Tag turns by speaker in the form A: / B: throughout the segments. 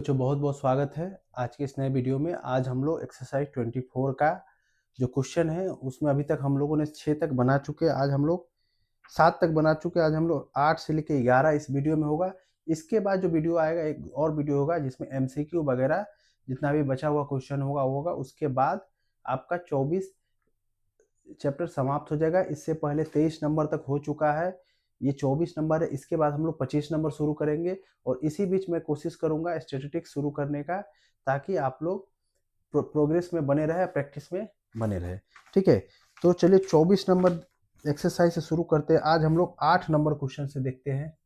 A: बच्चों बहुत बहुत स्वागत है आज के इस नए वीडियो में। आज हम लोग एक्सरसाइज 24 का जो क्वेश्चन है उसमें अभी तक हम लोगों ने 6 तक बना चुके हैं। आज हम लोग 7 तक बना चुके हैं। आज हम लोग 8 से लेकर 11 इस वीडियो में होगा। इसके बाद जो वीडियो आएगा एक और वीडियो होगा जिसमें एमसीक्यू वगैरह जितना भी बचा हुआ क्वेश्चन होगा। उसके बाद आपका 24 चैप्टर समाप्त हो जाएगा। इससे पहले 23 नंबर तक हो चुका है, ये 24 नंबर है। इसके बाद हम लोग 25 नंबर शुरू करेंगे और इसी बीच मैं कोशिश करूंगा स्टैटिस्टिक्स शुरू करने का, ताकि आप लोग प्रोग्रेस में बने रहे, प्रैक्टिस में बने रहे। ठीक है, तो चलिए 24 नंबर एक्सरसाइज से शुरू करते हैं। आज हम लोग 8 नंबर क्वेश्चन से देखते हैं।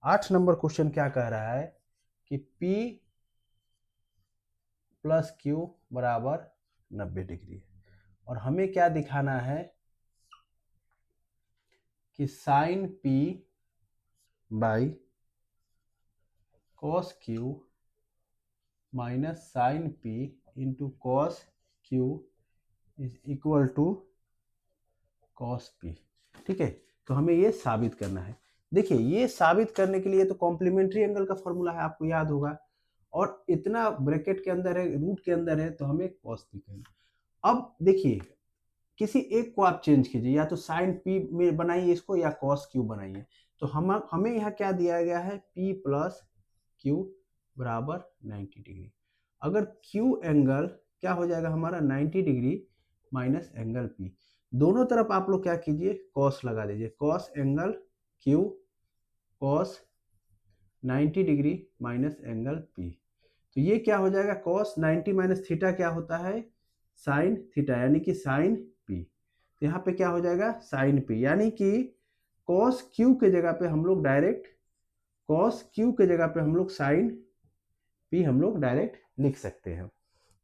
A: 8 नंबर क्वेश्चन क्या कह रहा है कि P प्लस क्यू बराबर 90 डिग्री और हमें क्या दिखाना है कि sine P by cos Q minus sine P into cos Q is equal to cos P। ठीक है, तो हमें ये साबित करना है। देखिए, ये साबित करने के लिए तो कॉम्प्लीमेंट्री एंगल का फॉर्मूला है, आपको याद होगा, और इतना ब्रैकेट के अंदर है, रूट के अंदर है, तो हमें कॉस P करना। अब देखिए, किसी एक को आप चेंज कीजिए, या तो साइन P में बनाइए इसको या कॉस Q बनाइए। तो हमें यहाँ क्या दिया गया है, P प्लस Q बराबर 90 डिग्री। अगर Q एंगल क्या हो जाएगा हमारा 90 डिग्री माइनस एंगल P, दोनों तरफ आप लोग क्या कीजिए, कॉस लगा दीजिए। Cos angle Q cos 90 degree minus angle P, तो ये क्या हो जाएगा, कॉस 90 माइनस थीटा क्या होता है, साइन थीटा, यानी कि साइन P। तो यहाँ पे क्या हो जाएगा, साइन P, यानी कि कॉस Q के जगह पे हम लोग डायरेक्ट कॉस Q के जगह पे हम लोग साइन P हम लोग डायरेक्ट लिख सकते हैं।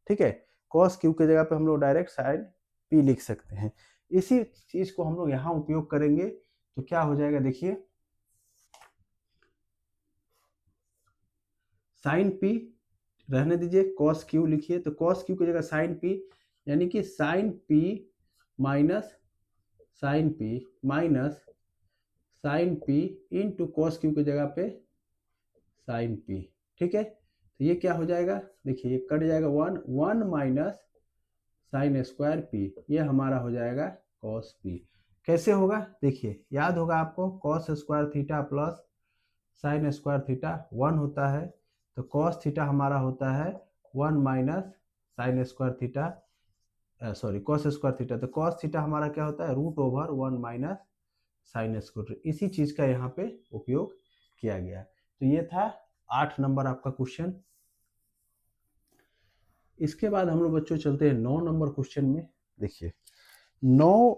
A: ठीक है, कॉस Q के जगह पे हम लोग डायरेक्ट साइन P लिख सकते हैं। इसी चीज को हम लोग यहाँ उपयोग करेंगे, तो क्या हो जाएगा, देखिए साइन P रहने दीजिए, कॉस Q लिखिए, तो कॉस Q की जगह साइन P, यानी कि sine P minus sine P minus sine P into cos Q की जगह पे साइन P। ठीक है, तो ये क्या हो जाएगा, देखिए ये कट जाएगा, 1 माइनस साइन स्क्वायर P, ये हमारा हो जाएगा कॉस P। कैसे होगा, देखिए याद होगा आपको, cos square theta plus sine square theta 1 होता है, तो कॉस थीटा हमारा होता है 1 minus sine square theta, sorry cos square theta, तो कॉस थीटा हमारा क्या होता है, root over 1 minus sine square. इसी चीज का यहाँ पे उपयोग किया गया। तो ये था 8 नंबर आपका क्वेश्चन। इसके बाद हम लोग बच्चों चलते हैं 9 नंबर क्वेश्चन में। देखिए 9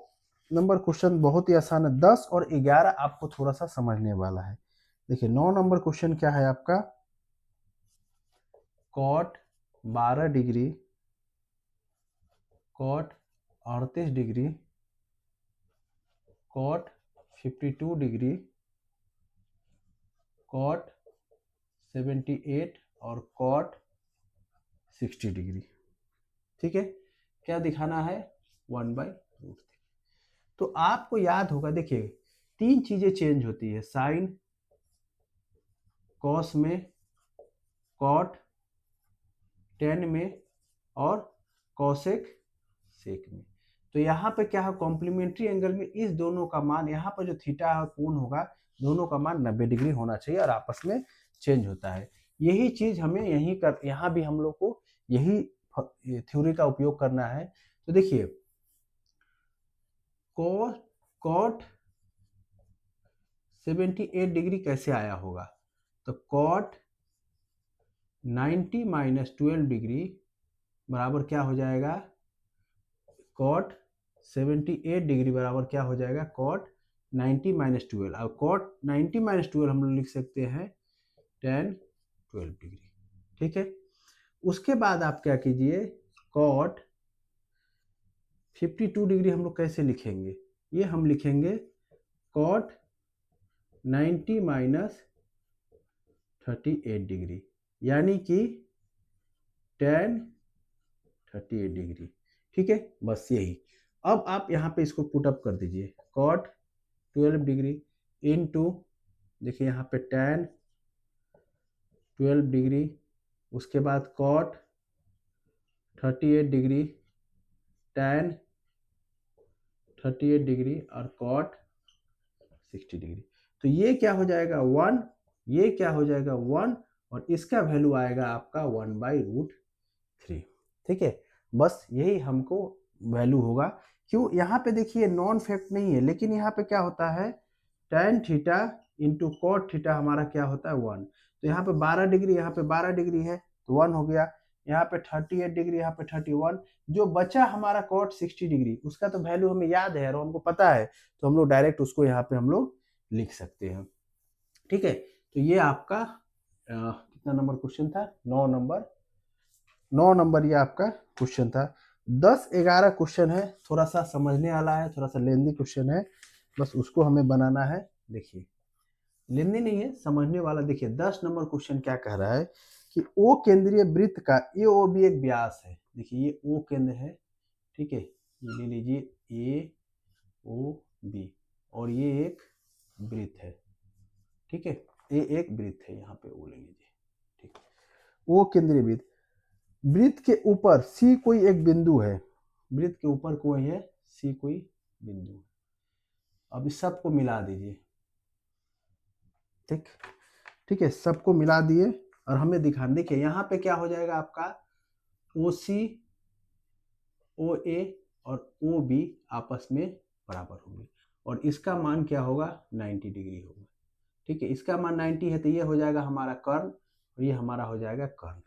A: नंबर क्वेश्चन बहुत ही आसान है, 10 और 11 आपको थोड़ा सा समझने वाला है। देखिए 9 नंबर क्वेश्चन क्या है आपका, cot 12 degree cot 38 degree cot 52 degree cot 78 और कॉट 60 डिग्री। ठीक है, क्या दिखाना है, 1/√3। तो आपको याद होगा, देखिए 3 चीजें चेंज होती है, साइन कॉस में, कॉट टेन में और कॉसेक सेक में। तो यहाँ पे क्या है, कॉम्प्लीमेंट्री एंगल में इस दोनों का मान, यहाँ पर जो थीटा कोण होगा, दोनों का मान 90 डिग्री होना चाहिए और आपस में चेंज होता है। यही चीज हमें यहाँ भी हम लोग को यही थ्योरी का उपयोग करना है। तो देखिए कॉट 78 डिग्री कैसे आया होगा, तो कॉट 90 माइनस 12 डिग्री बराबर क्या हो जाएगा, कॉट 78 डिग्री बराबर क्या हो जाएगा, कॉट 90 माइनस 12। अब कॉट 90 माइनस 12 हम लोग लिख सकते हैं tan 12 डिग्री। ठीक है, उसके बाद आप क्या कीजिए, कॉट 52 डिग्री हम लोग कैसे लिखेंगे, ये हम लिखेंगे कॉट 90 माइनस 38 डिग्री, यानी कि tan 38 डिग्री। ठीक है, बस यही। अब आप यहाँ पे इसको पुट अप कर दीजिए, कॉट 12 डिग्री इनटू, देखिए यहाँ पे tan 12 डिग्री उसके बाद कॉट 38 डिग्री, टैन 38 डिग्री और कॉट 60 डिग्री। तो ये क्या हो जाएगा 1, ये क्या हो जाएगा 1 और इसका वैल्यू आएगा आपका 1/√3। ठीक है, बस यही हमको वैल्यू होगा। क्यों, यहाँ पे देखिए नॉन फैक्ट नहीं है, लेकिन यहाँ पे क्या होता है tan theta into cot theta हमारा क्या होता है 1। तो यहाँ पे 12 डिग्री, यहाँ पे 12 डिग्री है तो 1 हो गया। यहाँ पे 38 डिग्री, यहाँ पे 31। जो बचा हमारा कॉट 60 डिग्री, उसका तो वैल्यू हमें याद है और हमको पता है, तो हम लोग डायरेक्ट उसको यहाँ पे हम लोग लिख सकते हैं। ठीक है, तो ये आपका कितना नंबर क्वेश्चन था, 9 नंबर ये आपका क्वेश्चन था। 10-11 क्वेश्चन है, थोड़ा सा समझने वाला है, थोड़ा सा लेंदी क्वेश्चन है, बस उसको हमें बनाना है। देखिए लेंदी नहीं है, समझने वाला। देखिए 10 नंबर क्वेश्चन क्या कह रहा है कि ओ केंद्रीय वृत्त का ए ओ बी एक व्यास है। देखिए ये ओ केंद्र है, ठीक है, ये ले लीजिए ए ओ बी और ये एक वृत्त है। ठीक है, ये एक वृत्त है, यहाँ पे ओ ले लीजिए। ठीक, ओ केंद्रीय वृत्त, वृत्त के ऊपर सी कोई एक बिंदु है, वृत्त के ऊपर कोई है सी कोई बिंदु। अब इस सबको मिला दीजिए। ठीक, ठीक है, सबको मिला दिए और हमें दिखा, देखिए यहाँ पे क्या हो जाएगा आपका ओ सी ओ ए और ओ बी आपस में बराबर होंगे और इसका मान क्या होगा 90 डिग्री होगा। ठीक है, इसका मान 90 है तो ये हो जाएगा हमारा कर्ण और ये हमारा हो जाएगा कर्ण।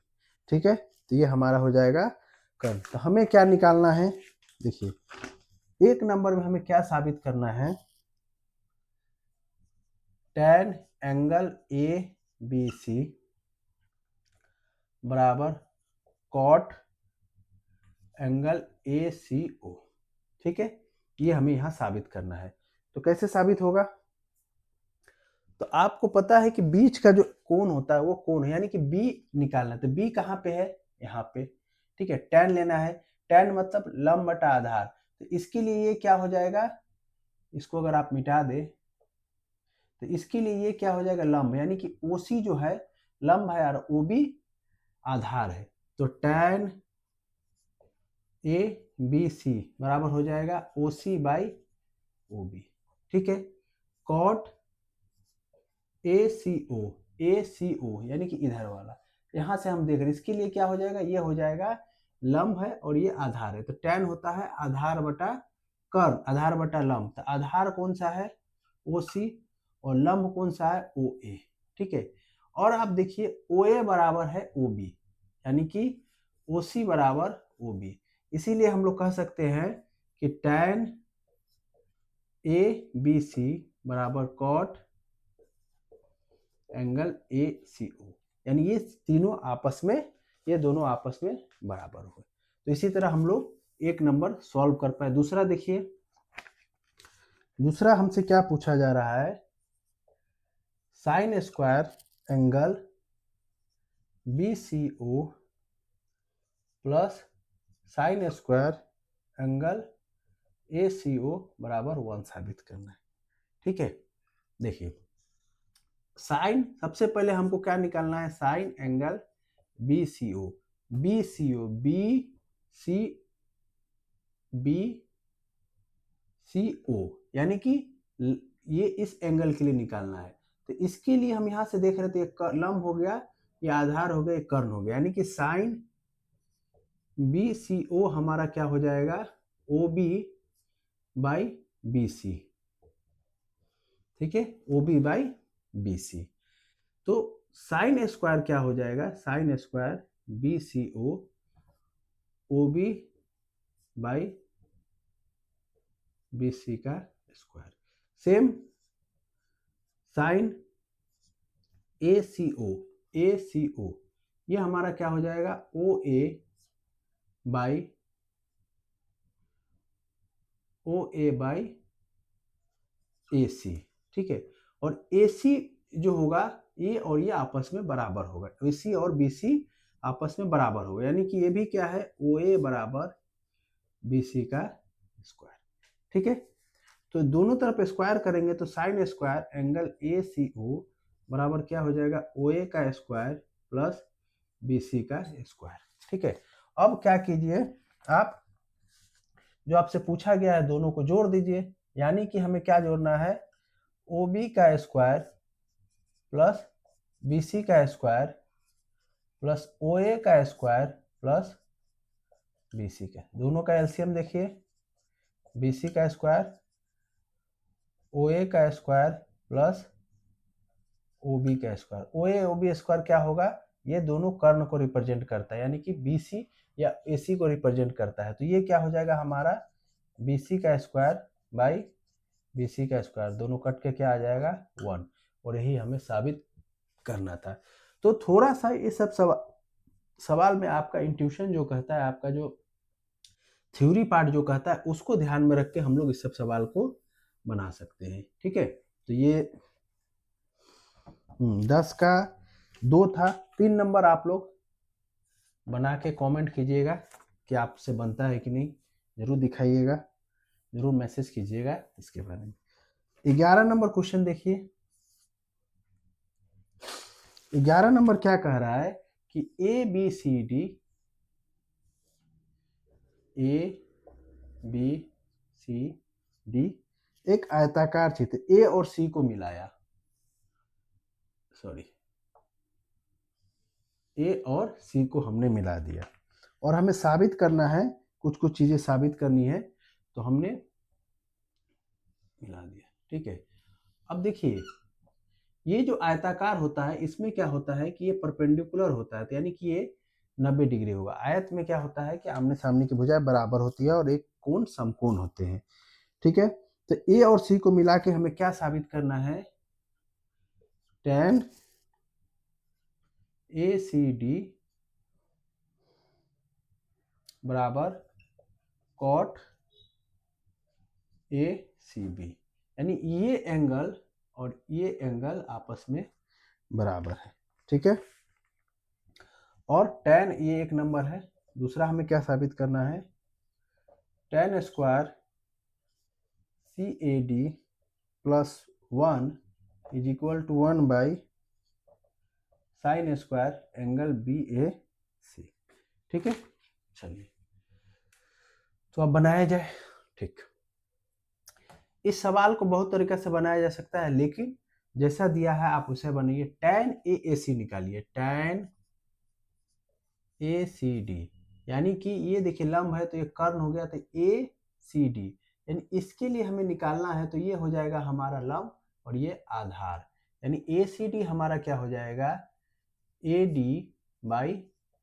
A: ठीक है, तो ये हमारा हो जाएगा कर्ण। तो हमें क्या निकालना है, देखिए 1 नंबर में हमें क्या साबित करना है, tan angle A B C बराबर कॉट एंगल ए सी ओ। ठीक है, ये हमें यहाँ साबित करना है। तो कैसे साबित होगा, तो आपको पता है कि बीच का जो कोण होता है वो कोण है, यानी कि बी निकालना है। तो बी कहाँ पे है, यहाँ पे। ठीक है, टैन लेना है, टैन मतलब लंब बटा आधार। तो इसके लिए ये क्या हो जाएगा, इसको अगर आप मिटा दे तो इसके लिए ये क्या हो जाएगा लंब, यानी कि ओसी जो है लंब है और ओबी आधार है। तो टैन ए बी सी बराबर हो जाएगा ओ सी बाई ओ बी। ठीक है, कॉट ए सी ओ यानी कि इधर वाला, यहाँ से हम देख रहे हैं, इसके लिए क्या हो जाएगा, ये हो जाएगा लंब है और ये आधार है। तो टैन होता है आधार बटा कर्ण, आधार बटा लंब। तो आधार कौन सा है ओ सी और लंब कौन सा है ओ ए। ठीक है, और आप देखिए ओ ए बराबर है ओ बी, यानी कि ओ सी बराबर ओ बी। इसीलिए हम लोग कह सकते हैं कि टैन ए बी सी बराबर कॉट एंगल ए सी ओ, यानी ये तीनों आपस में, ये दोनों आपस में बराबर हुए। तो इसी तरह हम लोग 1 नंबर सॉल्व कर पाए। दूसरा देखिए, दूसरा हमसे क्या पूछा जा रहा है, sine square angle B C O plus sine square angle A C O बराबर 1 साबित करना है। ठीक है, देखिए साइन, सबसे पहले हमको क्या निकालना है, sign angle B C O, B C O, B C B C ओ, यानी कि ये इस एंगल के लिए निकालना है। तो इसके लिए हम यहाँ से देख रहे थे, एक लंब हो गया, ये आधार हो गया, एक कर्ण हो गया, यानी कि साइन बी सी ओ हमारा क्या हो जाएगा O B by B C. ठीक है, O B by B C. तो साइन स्क्वायर क्या हो जाएगा, sine square B C O B by B C का square. Same sine A C O, ये हमारा क्या हो जाएगा ओ ए बाई ए सी। ठीक है, और ए सी जो होगा ये और ये आपस में बराबर होगा, ए सी और बी सी आपस में बराबर होगा, यानी कि ये भी क्या है ओ ए बराबर बी सी का स्क्वायर। ठीक है, तो दोनों तरफ स्क्वायर करेंगे तो sine square angle A C O बराबर क्या हो जाएगा ओ ए का स्क्वायर प्लस BC का स्क्वायर। ठीक है, अब क्या कीजिए आप, जो आपसे पूछा गया है दोनों को जोड़ दीजिए, यानी कि हमें क्या जोड़ना है, OB का स्क्वायर प्लस BC का स्क्वायर प्लस OA का स्क्वायर प्लस BC का, दोनों का एलसीएम देखिए, BC का स्क्वायर OA का स्क्वायर प्लस OB का स्क्वायर। OA OB स्क्वायर क्या होगा, ये दोनों कर्ण को रिप्रेजेंट करता है, यानी कि BC या AC को रिप्रेजेंट करता है, तो ये क्या हो जाएगा हमारा BC का स्क्वायर बाई BC का स्क्वायर, दोनों कट के क्या आ जाएगा 1, और यही हमें साबित करना था। तो थोड़ा सा ये सब सवाल में आपका इंट्यूशन जो कहता है, आपका जो थ्योरी पार्ट जो कहता है, उसको ध्यान में रख के हम लोग इस सब सवाल को बना सकते हैं। ठीक है, तो ये 10 का 2 था। 3 नंबर आप लोग बना के कमेंट कीजिएगा कि आपसे बनता है कि नहीं, जरूर दिखाइएगा, जरूर मैसेज कीजिएगा इसके बारे में। 11 नंबर क्वेश्चन देखिए। 11 नंबर क्या कह रहा है कि ABCD एक आयताकार चित्र A और C को मिलाया, सॉरी A और C को हमने मिला दिया, और हमें साबित करना है, कुछ कुछ चीजें साबित करनी है, तो हमने मिला दिया। ठीक है, अब देखिए ये जो आयताकार होता है, इसमें क्या होता है कि ये परपेंडिकुलर होता है, तो यानी कि ये 90 डिग्री होगा। आयत में क्या होता है कि आमने सामने की भुजाएं बराबर होती है और एक कोण समकोण होते हैं। ठीक है, तो A और C को मिला के हमें क्या साबित करना है, tan ACD बराबर cot ACB, यानी ये एंगल और ये एंगल आपस में बराबर है। ठीक है, और tan ये एक नंबर है। दूसरा हमें क्या साबित करना है, tan square CAD plus 1 is equal to 1 by sine square angle BAC। ठीक है, चलिए तो अब बनाया जाए। ठीक, इस सवाल को बहुत तरीके से बनाया जा सकता है, लेकिन जैसा दिया है आप उसे बनाइए। tan AAC निकालिए, tan ACD, यानी कि ये देखिए लंब है तो ये कर्ण हो गया, तो ACD, यानी इसके लिए हमें निकालना है, तो ये हो जाएगा हमारा लंब और ये आधार, यानी ACD हमारा क्या हो जाएगा AD बाई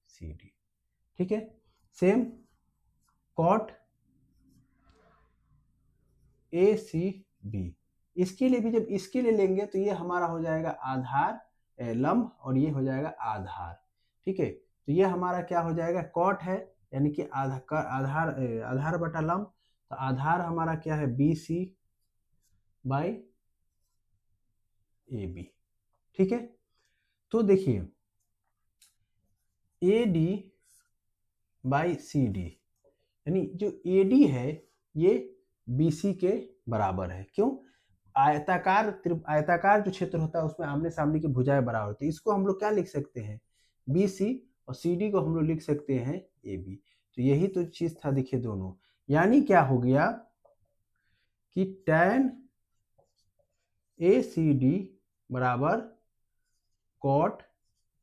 A: CD। ठीक है, सेम cot ACB, इसके लिए भी जब इसके लिए लेंगे तो ये हमारा हो जाएगा आधार लंब और ये हो जाएगा आधार। ठीक है, तो ये हमारा क्या हो जाएगा, कॉट है, यानी कि आधार आधार बटा लंब, तो आधार हमारा क्या है BC बाई AB। ठीक है, तो देखिए AD बाई CD, यानी जो AD है ये BC के बराबर है। क्यों, आयताकार जो क्षेत्र होता है उसमें आमने सामने की भुजाएं बराबर होती है। इसको हम लोग क्या लिख सकते हैं, BC, और CD को हम लोग लिख सकते हैं AB। तो यही तो चीज था, देखिए दोनों, यानी क्या हो गया कि tan ACD बराबर cot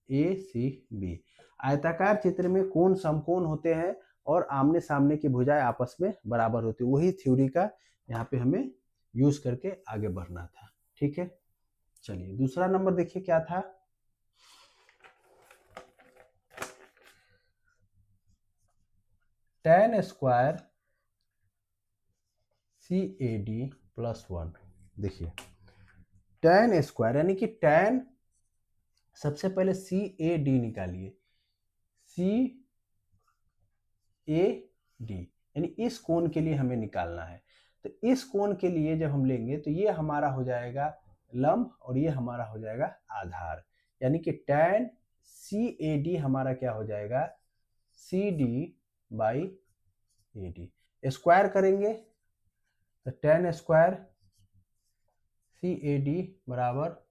A: ACB। आयताकार चित्र में कोण समकोण होते हैं और आमने सामने की भुजाएं आपस में बराबर होती है। वही थ्योरी का यहाँ पे हमें यूज करके आगे बढ़ना था। ठीक है, चलिए दूसरा नंबर देखिए क्या था, tan स्क्वायर CAD प्लस 1। देखिए tan स्क्वायर, यानी कि tan, सबसे पहले CAD निकालिए, CAD, यानी इस कोण के लिए हमें निकालना है। तो इस कोण के लिए जब हम लेंगे तो ये हमारा हो जाएगा लंब और ये हमारा हो जाएगा आधार, यानी कि tan CAD हमारा क्या हो जाएगा CD बाई AD। स्क्वायर करेंगे तो tan स्क्वायर CAD बराबर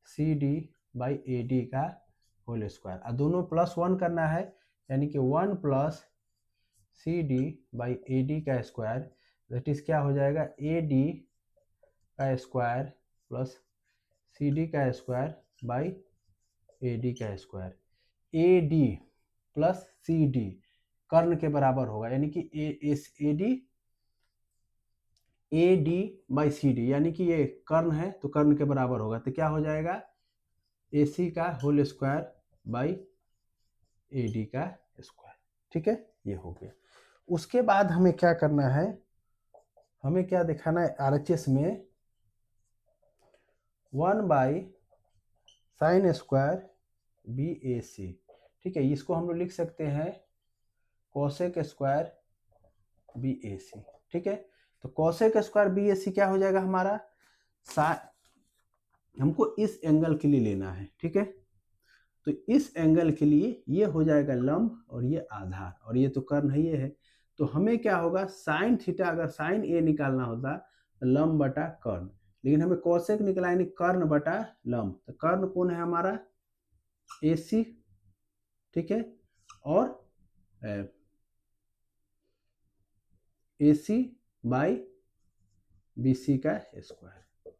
A: CD बाई AD का होल स्क्वायर, और दोनों +1 करना है, यानी कि 1 plus C D by A D का स्क्वायर, दैट इज क्या हो जाएगा, ए डी का स्क्वायर प्लस सी डी का स्क्वायर बाई ए डी का square. A D plus C D कर्ण के बराबर होगा, यानी कि A D by C D, यानी कि ये कर्ण है तो कर्ण के बराबर होगा, तो क्या हो जाएगा, ए सी का whole square by A D का स्क्वायर। ठीक है, ये हो गया। उसके बाद हमें क्या करना है, हमें क्या दिखाना है, RHS में 1 बाई साइन स्क्वायर बी ए सी। ठीक है, इसको हम लोग लिख सकते हैं कोसेक स्क्वायर बी ए सी। ठीक है, तो कोसेक स्क्वायर बी ए सी क्या हो जाएगा हमारा, हमको इस एंगल के लिए लेना है। ठीक है, तो इस एंगल के लिए ये हो जाएगा लंब और ये आधार, और ये तो कर्ण है, ये है, तो हमें क्या होगा, साइन थीटा, अगर साइन ए निकालना होता तो लंब बटा कर्ण, लेकिन हमें कोसेक निकला, यानी कर्ण बटा लंब, तो कर्ण कौन है हमारा, ए सी। ठीक है, और ए सी बाई बी सी का स्क्वायर।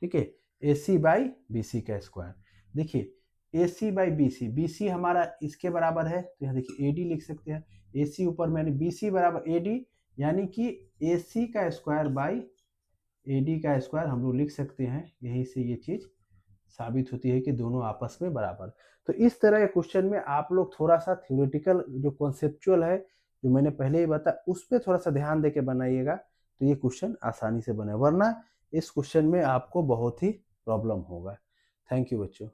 A: ठीक है, ए सी बाई बी सी का स्क्वायर। देखिए A C by B C, B C हमारा इसके बराबर है, तो यहाँ देखिए ए डी लिख सकते हैं, ए सी ऊपर में, यानी बी सी बराबर ए डी, यानी कि ए सी का स्क्वायर बाई ए डी का स्क्वायर हम लोग लिख सकते हैं। यहीं से ये चीज़ साबित होती है कि दोनों आपस में बराबर। तो इस तरह के क्वेश्चन में आप लोग थोड़ा सा थ्योरेटिकल जो कॉन्सेप्चुअल है, जो मैंने पहले ही बताया, उस पर थोड़ा सा ध्यान दे के बनाइएगा, तो ये क्वेश्चन आसानी से बने, वरना इस क्वेश्चन में आपको बहुत ही प्रॉब्लम होगा। थैंक यू बच्चों।